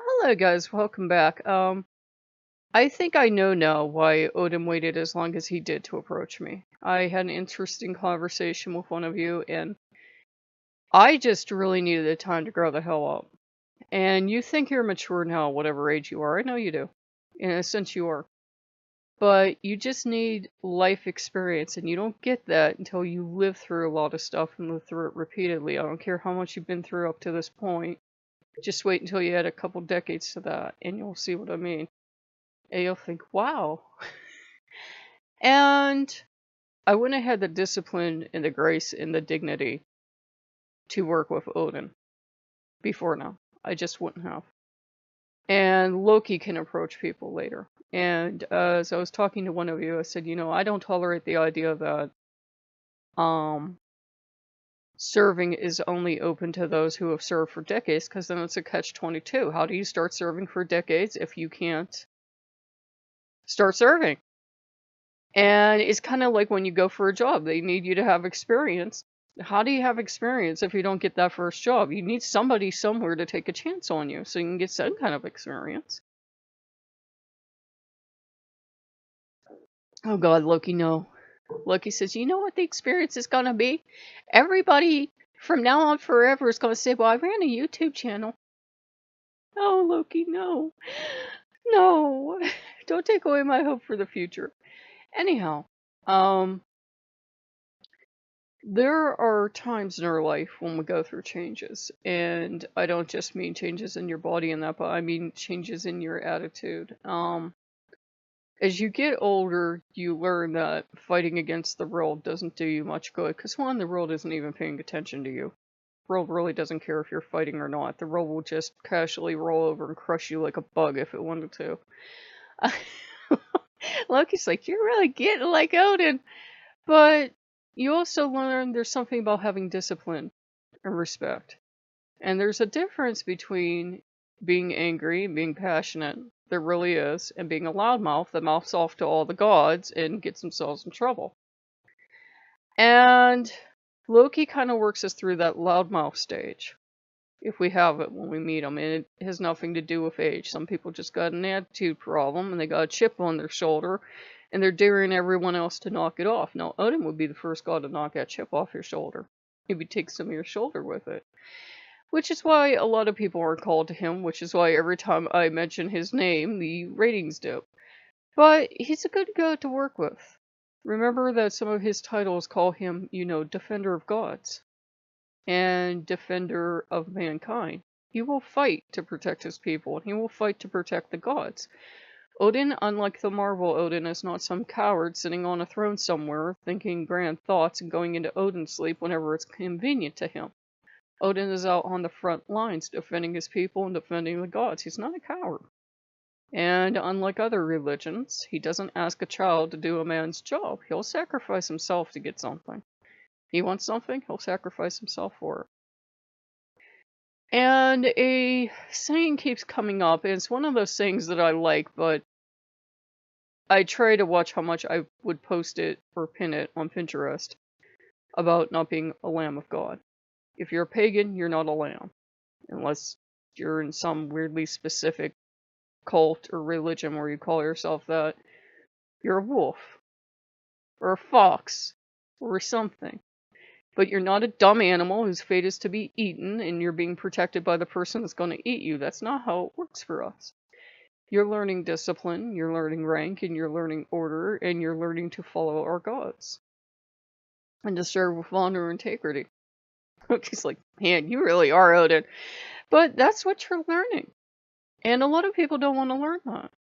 Hello guys, welcome back. I think I know now why Odin waited as long as he did to approach me. I had an interesting conversation with one of you, and I just really needed the time to grow the hell up. And you think you're mature now, whatever age you are. I know you do. In a sense you are. But you just need life experience, and you don't get that until you live through a lot of stuff and live through it repeatedly. I don't care how much you've been through up to this point. Just wait until you add a couple decades to that, and you'll see what I mean. And you'll think, wow. And I wouldn't have had the discipline and the grace and the dignity to work with Odin before now. I just wouldn't have. And Loki can approach people later. And as I was talking to one of you, I said, I don't tolerate the idea that serving is only open to those who have served for decades, because then it's a catch-22. How do you start serving for decades if you can't start serving? And it's kind of like when you go for a job, they need you to have experience. How do you have experience if you don't get that first job? You need somebody somewhere to take a chance on you so you can get some kind of experience. Oh God, Loki, no. Loki says, you know what the experience is going to be? Everybody from now on forever is going to say, well, I ran a YouTube channel. Oh, Loki, no. No. Don't take away my hope for the future. Anyhow, there are times in our life when we go through changes, and I don't just mean changes in your body and that, but I mean changes in your attitude. As you get older, you learn that fighting against the world doesn't do you much good, because one, the world isn't even paying attention to you. The world really doesn't care if you're fighting or not. The world will just casually roll over and crush you like a bug if it wanted to. Loki's like, you're really getting like Odin. But you also learn there's something about having discipline and respect. And there's a difference between being angry and being passionate, there really is, and being a loudmouth that mouths off to all the gods and gets themselves in trouble. And Loki kind of works us through that loudmouth stage, if we have it when we meet him, and it has nothing to do with age. Some people just got an attitude problem, and they got a chip on their shoulder, and they're daring everyone else to knock it off. Now, Odin would be the first god to knock that chip off your shoulder. He would take some of your shoulder with it. Which is why a lot of people aren't called to him, which is why every time I mention his name, the ratings dip. But he's a good god to work with. Remember that some of his titles call him, Defender of Gods and Defender of Mankind. He will fight to protect his people, and he will fight to protect the gods. Odin, unlike the Marvel Odin, is not some coward sitting on a throne somewhere, thinking grand thoughts and going into Odin sleep whenever it's convenient to him. Odin is out on the front lines, defending his people and defending the gods. He's not a coward. And unlike other religions, he doesn't ask a child to do a man's job. He'll sacrifice himself to get something. He wants something, he'll sacrifice himself for it. And a saying keeps coming up, and it's one of those things that I like, but I try to watch how much I would post it or pin it on Pinterest about not being a lamb of God. If you're a pagan, you're not a lamb. Unless you're in some weirdly specific cult or religion where you call yourself that. You're a wolf. Or a fox. Or something. But you're not a dumb animal whose fate is to be eaten, and you're being protected by the person that's going to eat you. That's not how it works for us. You're learning discipline, you're learning rank, and you're learning order, and you're learning to follow our gods. And to serve with honor and integrity. He's like, man, you really are Odin. But that's what you're learning. And a lot of people don't want to learn that.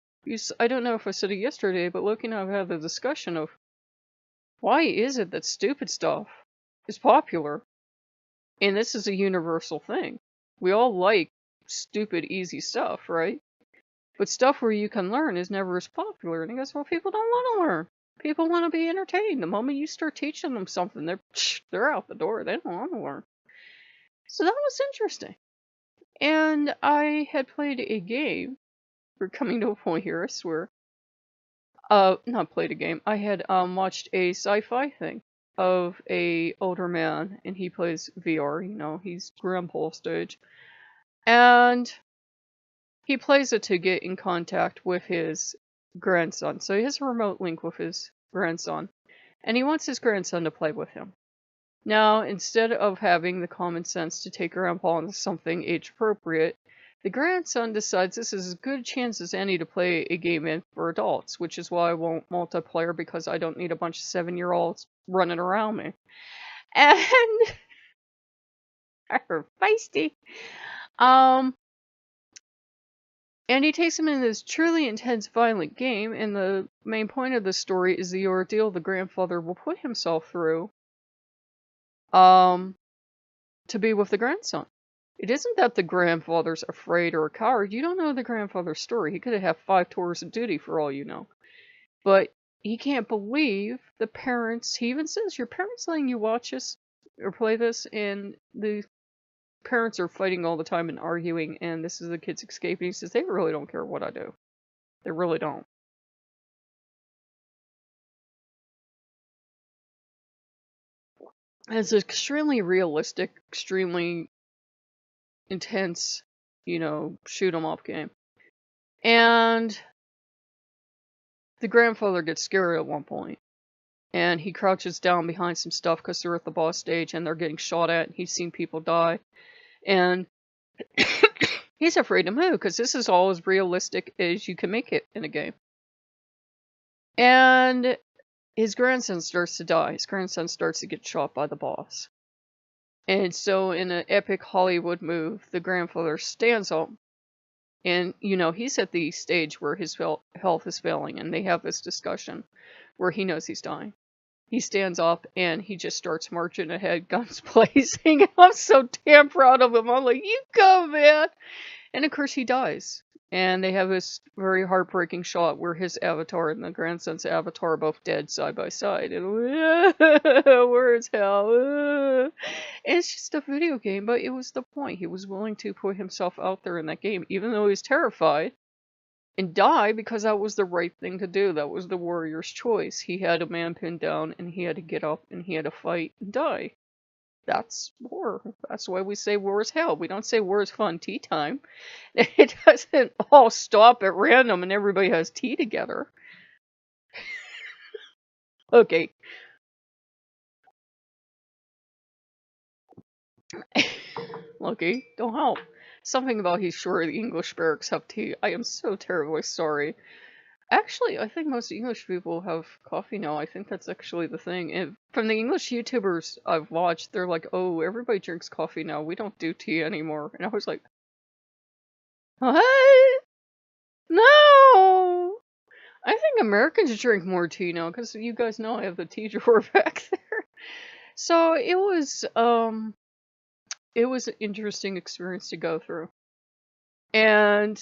I don't know if I said it yesterday, but Loki and I have had the discussion of why is it that stupid stuff is popular? And this is a universal thing. We all like stupid, easy stuff, right? But stuff where you can learn is never as popular. And he goes, well, people don't want to learn. People want to be entertained. The moment you start teaching them something, they're out the door. They don't want to learn. So that was interesting. And I had played a game. We're coming to a point here, I swear. Not played a game. I had watched a sci-fi thing of a older man, and he plays VR, he's grandpa stage. And he plays it to get in contact with his grandson. So he has a remote link with his grandson, and he wants his grandson to play with him. Now, instead of having the common sense to take Grandpa into something age appropriate, the grandson decides this is as good a chance as any to play a game in for adults, which is why I won't multiplayer, because I don't need a bunch of 7-year-olds running around me. And are feisty. And he takes him in this truly intense, violent game, and the main point of the story is the ordeal the grandfather will put himself through to be with the grandson. It isn't that the grandfather's afraid or a coward. You don't know the grandfather's story. He could have had 5 tours of duty for all you know. But he can't believe the parents. He even says, your parents letting you watch this or play this, and the parents are fighting all the time and arguing, and this is the kid's escape. And he says, they really don't care what I do. They really don't. And it's extremely realistic, extremely intense, shoot 'em up game. And the grandfather gets scared at one point, and he crouches down behind some stuff because they're at the boss stage and they're getting shot at, and he's seen people die, and he's afraid to move because this is all as realistic as you can make it in a game. And his grandson starts to die. His grandson starts to get shot by the boss. And so in an epic Hollywood move, the grandfather stands up, and, he's at the stage where his health is failing, and they have this discussion where he knows he's dying. He stands up, and he just starts marching ahead, guns blazing, and I'm so damn proud of him. I'm like, you go, man! And of course he dies. And they have this very heartbreaking shot where his avatar and the grandson's avatar are both dead side by side. And where's hell? And it's just a video game, but it was the point. He was willing to put himself out there in that game, even though he was terrified, and die, because that was the right thing to do. That was the warrior's choice. He had a man pinned down, and he had to get up, and he had to fight and die. That's war. That's why we say war is hell. We don't say war is fun tea time. It doesn't all stop at random and everybody has tea together. Okay. Loki, don't help. Something about he's sure the English barracks have tea. I am so terribly sorry. Actually, I think most English people have coffee now. I think that's actually the thing. And from the English YouTubers I've watched, they're like, oh, everybody drinks coffee now. We don't do tea anymore. And I was like, what? No! I think Americans drink more tea now, because you guys know I have the tea drawer back there. So it was an interesting experience to go through. And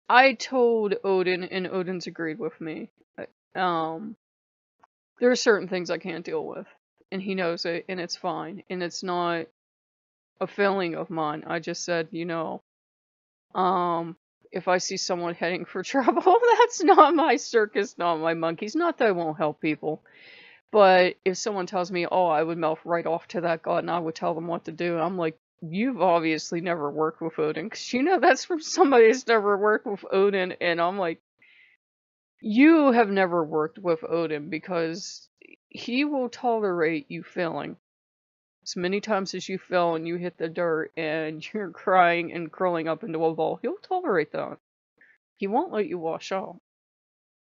I told Odin, and Odin's agreed with me. There are certain things I can't deal with, and he knows it, and it's fine, and it's not a failing of mine. I just said, if I see someone heading for trouble, that's not my circus, not my monkeys. Not that I won't help people, but if someone tells me, oh, I would melt right off to that god and I would tell them what to do, I'm like, you've obviously never worked with Odin, because that's from somebody who's never worked with Odin, and I'm like, you have never worked with Odin, because he will tolerate you failing. As many times as you fell and you hit the dirt and you're crying and curling up into a ball, he'll tolerate that. He won't let you wash out.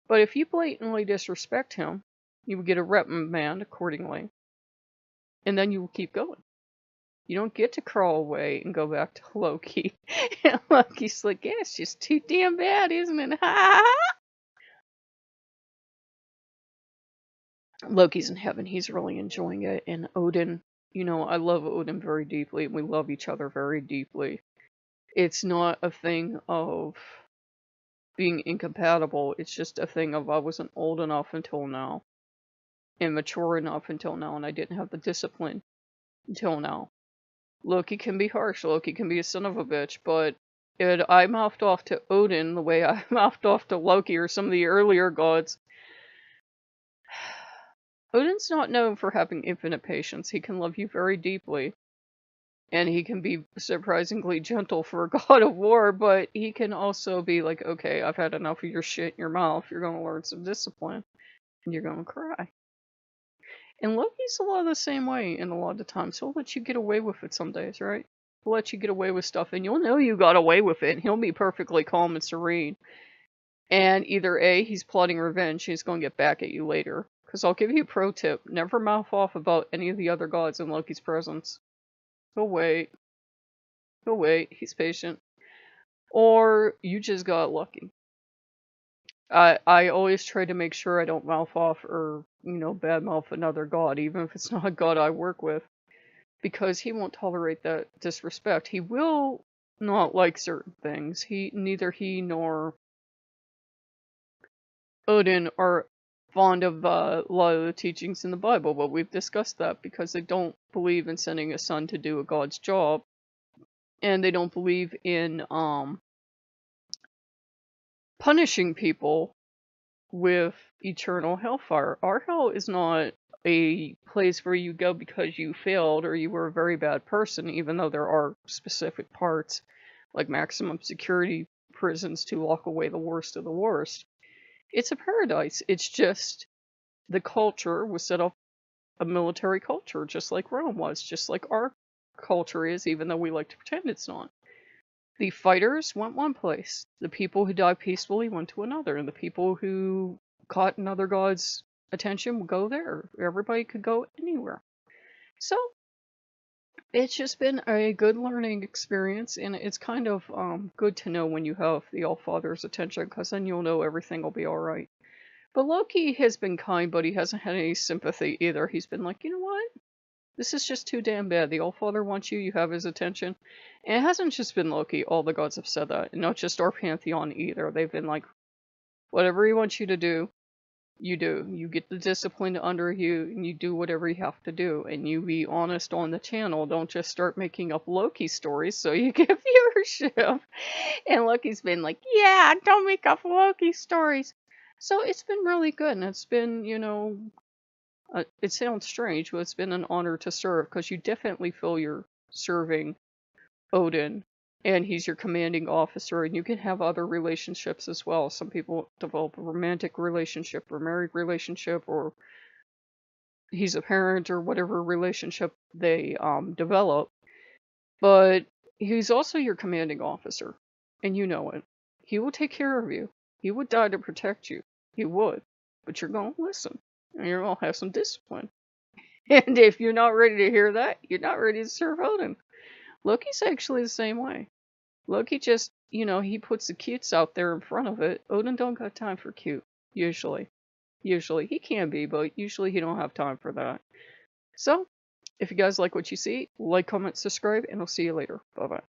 But if you blatantly disrespect him, you will get a reprimand accordingly. And then you will keep going. You don't get to crawl away and go back to Loki. And Loki's like, yeah, it's just too damn bad, isn't it? Loki's in heaven. He's really enjoying it. And Odin, I love Odin very deeply. We love each other very deeply. It's not a thing of being incompatible. It's just a thing of I wasn't old enough until now, and mature enough until now, and I didn't have the discipline until now. Loki can be harsh. Loki can be a son of a bitch, but I mouthed off to Odin the way I mouthed off to Loki or some of the earlier gods. Odin's not known for having infinite patience. He can love you very deeply, And he can be surprisingly gentle for a god of war, but he can also be like, okay, I've had enough of your shit in your mouth. You're going to learn some discipline, and you're going to cry. And Loki's a lot of the same way in a lot of the times. He'll let you get away with it some days, right? He'll let you get away with stuff, and you'll know you got away with it, and he'll be perfectly calm and serene. And either A, he's plotting revenge, he's going to get back at you later. Because I'll give you a pro tip, never mouth off about any of the other gods in Loki's presence. He'll wait. He'll wait. He's patient. Or you just got lucky. I always try to make sure I don't mouth off or, badmouth another god, even if it's not a god I work with. Because he won't tolerate that disrespect. He will not like certain things. Neither he nor Odin are fond of a lot of the teachings in the Bible, but we've discussed that because they don't believe in sending a son to do a god's job. And they don't believe in punishing people with eternal hellfire. Our hell is not a place where you go because you failed or you were a very bad person, even though there are specific parts, like maximum security prisons, to lock away the worst of the worst. It's a paradise. It's just the culture was set up a military culture, just like Rome was, just like our culture is, even though we like to pretend it's not. The fighters went one place. The people who died peacefully went to another. And the people who caught another god's attention would go there. Everybody could go anywhere. So, it's just been a good learning experience. And it's kind of good to know when you have the All-Father's attention, because then you'll know everything will be alright. But Loki has been kind, but he hasn't had any sympathy either. He's been like, you know what? This is just too damn bad. The All-Father wants you, you have his attention. And it hasn't just been Loki, all the gods have said that. And not just our pantheon either. They've been like, whatever he wants you to do, you do. You get the discipline under you, and you do whatever you have to do. And you be honest on the channel. Don't just start making up Loki stories so you get viewership. And Loki's been like, yeah, don't make up Loki stories. So it's been really good, and it's been, it sounds strange, but it's been an honor to serve, because you definitely feel you're serving Odin, and he's your commanding officer, and you can have other relationships as well. Some people develop a romantic relationship, or married relationship, or he's a parent, or whatever relationship they develop. But he's also your commanding officer, and you know it. He will take care of you. He would die to protect you. He would. But you're going to listen. And you're going to have some discipline. And if you're not ready to hear that, you're not ready to serve Odin. Loki's actually the same way. Loki just, he puts the cutes out there in front of it. Odin don't got time for cute, usually. Usually. He can be, but usually he don't have time for that. So, if you guys like what you see, like, comment, subscribe, and I'll see you later. Bye-bye.